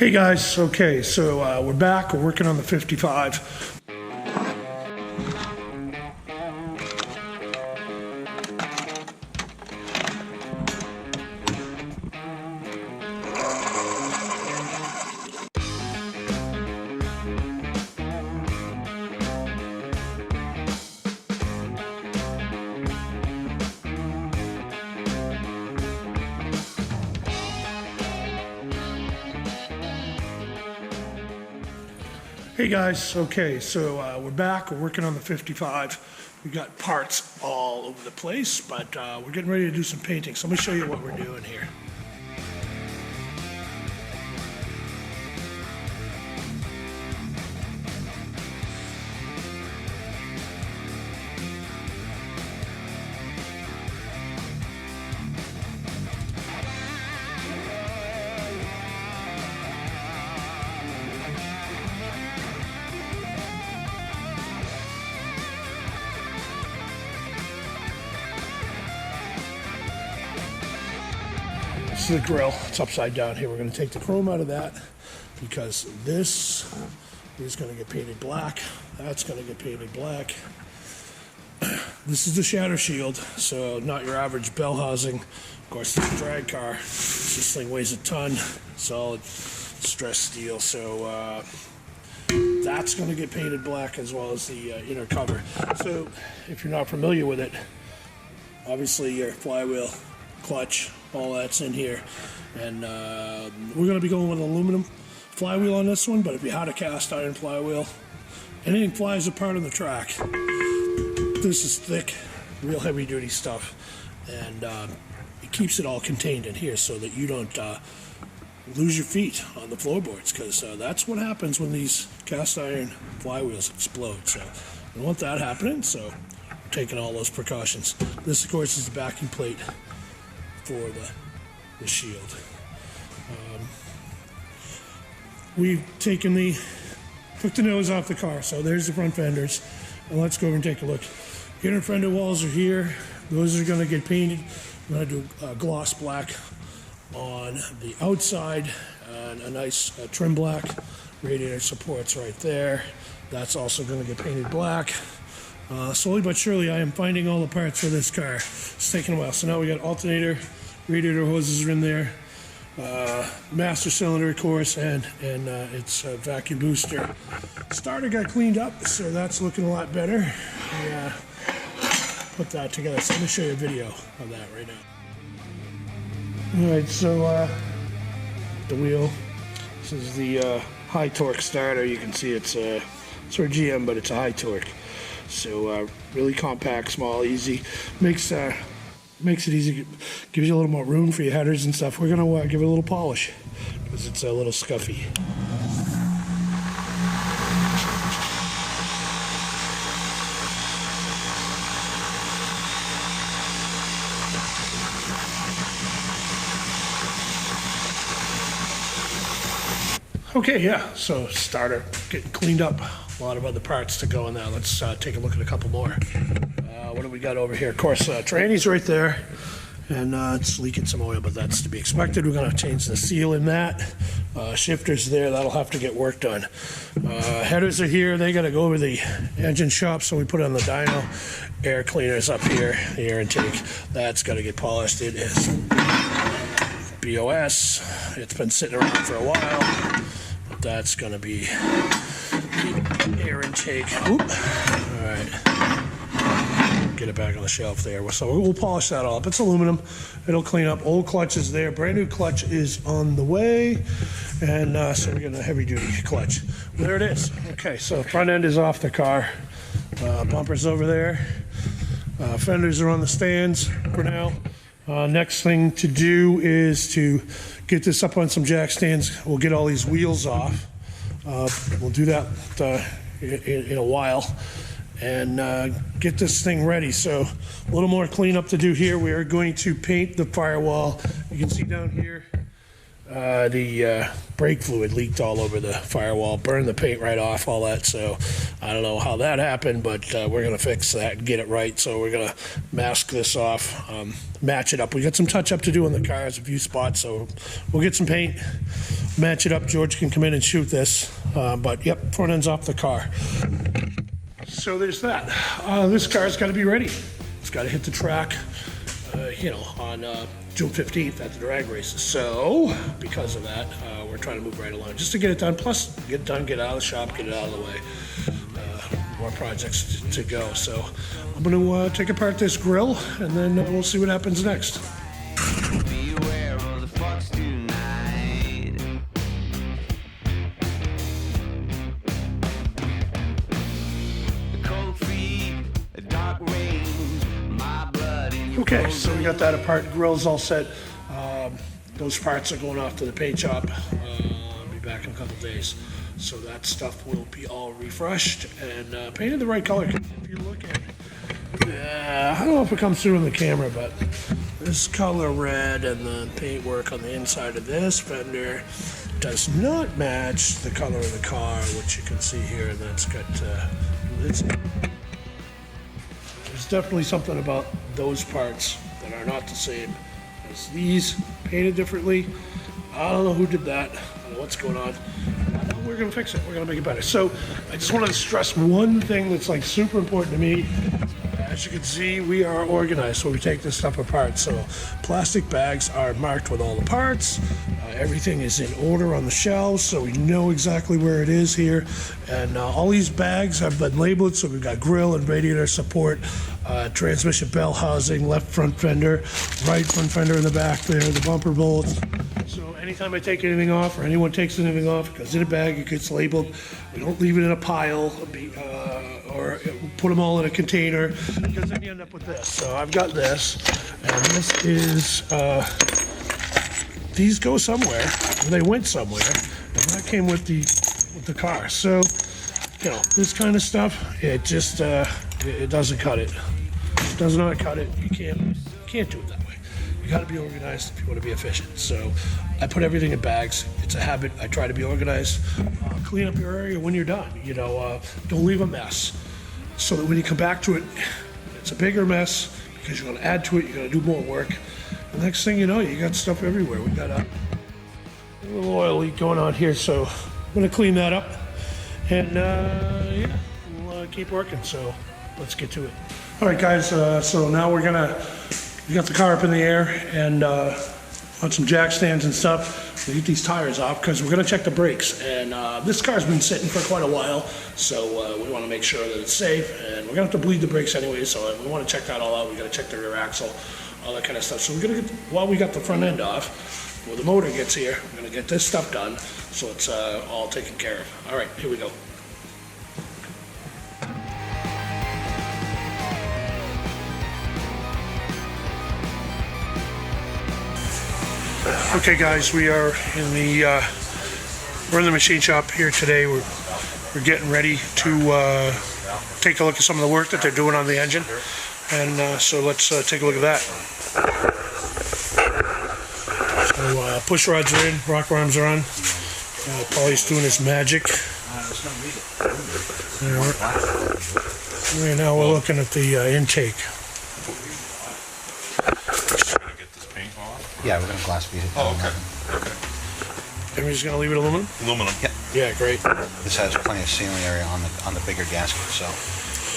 Hey guys, okay, so we're back, we're working on the 55. Hey guys, okay, so we're back, we're working on the 55. We got parts all over the place, but we're getting ready to do some painting. So let me show you what we're doing here. This is the grill. It's upside down here. We're going to take the chrome out of that because this is going to get painted black. That's going to get painted black. This is the shatter shield, so not your average bell housing. Of course, it's a drag car. This thing weighs a ton. Solid stress steel. So that's going to get painted black as well as the inner cover. So if you're not familiar with it, obviously your flywheel, clutch, all that's in here, and we're going to be going with an aluminum flywheel on this one. But if you had a cast iron flywheel, anything flies apart on the track. This is thick, real heavy duty stuff, and it keeps it all contained in here so that you don't lose your feet on the floorboards, because that's what happens when these cast iron flywheels explode. So we don't want that happening, so we're taking all those precautions. This, of course, is the backing plate for the shield. We've taken took the nose off the car, so there's the front fenders, and let's go over and take a look. Inner fender walls are here. Those are going to get painted. I'm going to do gloss black on the outside and a nice trim black. Radiator supports right there. That's also going to get painted black. Slowly but surely, I am finding all the parts for this car. It's taking a while. So now we got alternator, radiator hoses are in there, master cylinder, of course, and its vacuum booster. Starter got cleaned up, so that's looking a lot better. Yeah, put that together. So let me show you a video of that right now. All right, so the wheel. This is the high torque starter. You can see it's for GM, but it's a high torque. So really compact, small, easy. Makes it easy. Gives you a little more room for your headers and stuff. We're gonna give it a little polish because it's a little scuffy. Okay, yeah, so starter getting cleaned up. A lot of other parts to go in there. Let's take a look at a couple more. What do we got over here? Of course, tranny's right there, and it's leaking some oil, but that's to be expected. We're going to change the seal in that. Shifters there, that'll have to get worked on. Headers are here. They got to go over the engine shop, so we put on the dyno. Air cleaners up here, the air intake. That's got to get polished. It is BOS. It's been sitting around for a while. That's going to be air intake. Oop. All right. Get it back on the shelf there. So we'll polish that all up. It's aluminum. It'll clean up. Old clutch is there. Brand new clutch is on the way. And so we're getting a heavy duty clutch. There it is. Okay, so front end is off the car. Bumpers over there. Fenders are on the stands for now. Next thing to do is to get this up on some jack stands. We'll get all these wheels off. We'll do that in a while and get this thing ready. So a little more cleanup to do here. We are going to paint the firewall. You can see down here the brake fluid leaked all over the firewall, burned the paint right off, all that. So I don't know how that happened, but we're going to fix that and get it right. So we're going to mask this off, match it up. We got some touch up to do on the cars, a few spots, so we'll get some paint, match it up. George can come in and shoot this, but yep, front end's off the car. So there's that. This car's got to be ready. It's got to hit the track, on June 15th at the drag races. So because of that, we're trying to move right along just to get it done. Plus, get it done, get it out of the shop, get it out of the way. More projects to go. So I'm going to take apart this grill, and then we'll see what happens next. Beware of the fox tonight. The cold feet, a dark rain, my blood in your Okay, so we got that apart. Grill's all set. Those parts are going off to the paint shop. I'll be back in a couple days. So that stuff will be all refreshed and painted the right color. If you look at, I don't know if it comes through in the camera, but this color red and the paint work on the inside of this fender does not match the color of the car, which you can see here, and that's got there's definitely something about those parts that are not the same as these, painted differently. I don't know who did that. I don't know what's going on. We're gonna fix it. We're gonna make it better. So I just wanted to stress one thing that's like super important to me. As you can see, we are organized, so we take this stuff apart. So plastic bags are marked with all the parts. Everything is in order on the shelves, so we know exactly where it is here. And all these bags have been labeled, so we've got grill and radiator support, transmission bell housing, left front fender, right front fender in the back there, the bumper bolts. So anytime I take anything off, or anyone takes anything off, it goes in a bag, it gets labeled. We don't leave it in a pile, or put them all in a container, because then you end up with this. So I've got this, and this is, these go somewhere, they went somewhere, and that came with the car. So, this kind of stuff, it just, it doesn't cut it. It does not cut it. You can't do it that way. You got to be organized if you want to be efficient. So I put everything in bags. It's a habit. I try to be organized. Clean up your area when you're done. Don't leave a mess, so that when you come back to it, it's a bigger mess because you're going to add to it. You're going to do more work. The next thing you know, you got stuff everywhere. We got a little oil leak going on here, so I'm going to clean that up, and we'll keep working. So let's get to it. All right, guys. So now we got the car up in the air and on some jack stands and stuff. We get these tires off because we're going to check the brakes. And this car's been sitting for quite a while, so we want to make sure that it's safe. And we're going to have to bleed the brakes anyway, so we want to check that all out. We got to check the rear axle, all that kind of stuff. So we're going to while we got the front end off, when the motor gets here, we're going to get this stuff done so it's all taken care of. All right, here we go. Okay, guys, we're in the machine shop here today. We're getting ready to take a look at some of the work that they're doing on the engine, and so let's take a look at that. So push rods are in, rock arms are on. Paulie's doing his magic. Right now we're looking at the intake. Yeah, we're going to glass bead it. Oh, okay. And we're just going to leave it aluminum? Aluminum. Yeah. Yeah, great. This has plenty of sealing area on the bigger gasket, so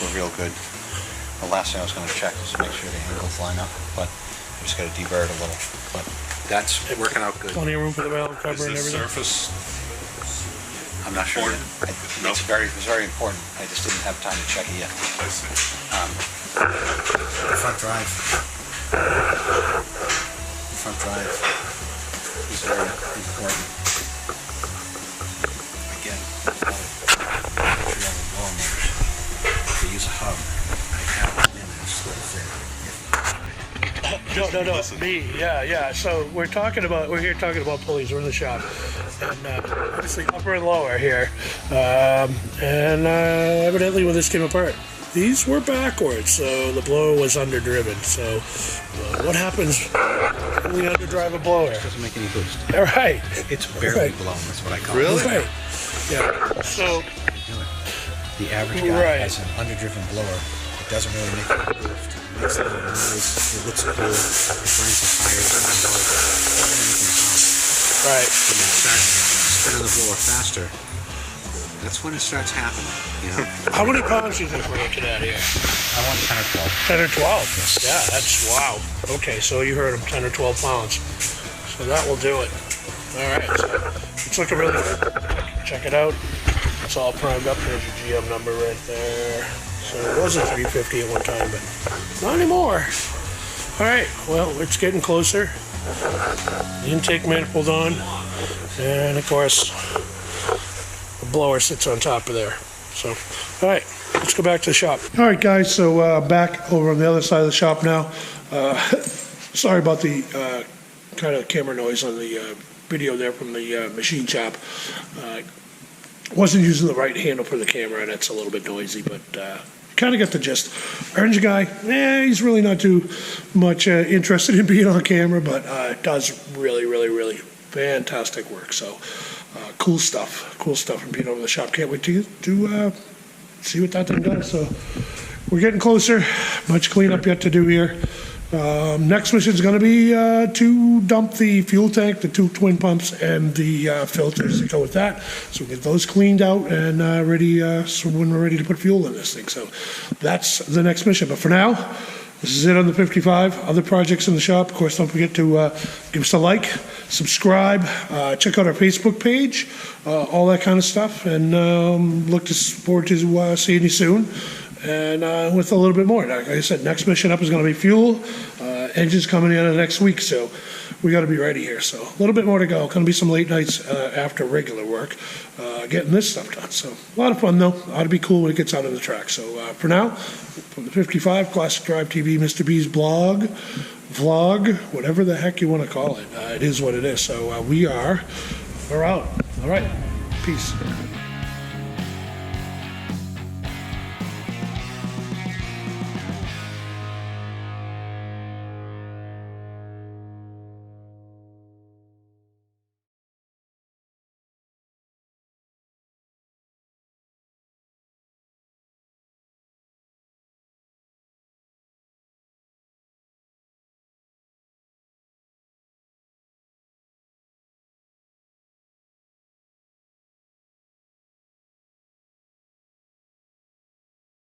we're real good. The last thing I was going to check is to make sure the angles line up, but we just got to deburr it a little. But that's working out good. Plenty of room for the valve cover and Is this everything? surface I'm not sure. No. It's very important. I just didn't have time to check it yet. I see. The front drive. Front drive is very important. Again, if you use a hub, I have it in and slip fit. No, me, yeah. So we're here talking about pulleys. We're in the shop, and obviously upper and lower here, and evidently when this came apart, these were backwards, so the blower was underdriven. So what happens when we underdrive a blower? It doesn't make any boost. All right. It's barely blown, that's what I call it. Right. Yeah. So The average guy Right. has an underdriven blower. It doesn't really make any boost. It makes a little noise. It looks cool. It burns the tires and the blower. right. When you start spinning the blower faster, that's when it starts happening, you know? How many pounds do you think we're looking at here? I want 10 or 12. 10 or 12. Yeah, that's wow. Okay, so you heard him, 10 or 12 pounds. So that will do it. All right, so it's looking really good. Check it out. It's all primed up. There's your GM number right there. So it was a 350 at one time, but not anymore. All right, well, it's getting closer. The intake manifold on, and of course, the blower sits on top of there. So, all right, let's go back to the shop. All right, guys, so back over on the other side of the shop now. Sorry about the kind of camera noise on the video there from the machine shop. Wasn't using the right handle for the camera, and it's a little bit noisy, but kind of got the gist. Our engine guy, he's really not too much interested in being on camera, but does really, really, really fantastic work. So cool stuff from being over the shop. Can't wait to see what that thing does. So we're getting closer. Much cleanup yet to do here. Next mission is going to be to dump the fuel tank, the 2 twin pumps, and the filters that go with that. So we get those cleaned out and ready so when we're ready to put fuel in this thing. So that's the next mission. But for now, this is it on the 55. Other projects in the shop. Of course, don't forget to give us a like, subscribe, check out our Facebook page, all that kind of stuff. And look forward to seeing you soon. And with a little bit more. Like I said, next mission up is going to be fuel. Engines coming in next week, so we got to be ready here. So a little bit more to go. Going to be some late nights after regular work, getting this stuff done. So a lot of fun, though. Ought to be cool when it gets out on the track. So for now, from the 55 Classic Drive TV, Mr. B's blog, vlog, whatever the heck you want to call it. It is what it is. So we're out. All right. Peace.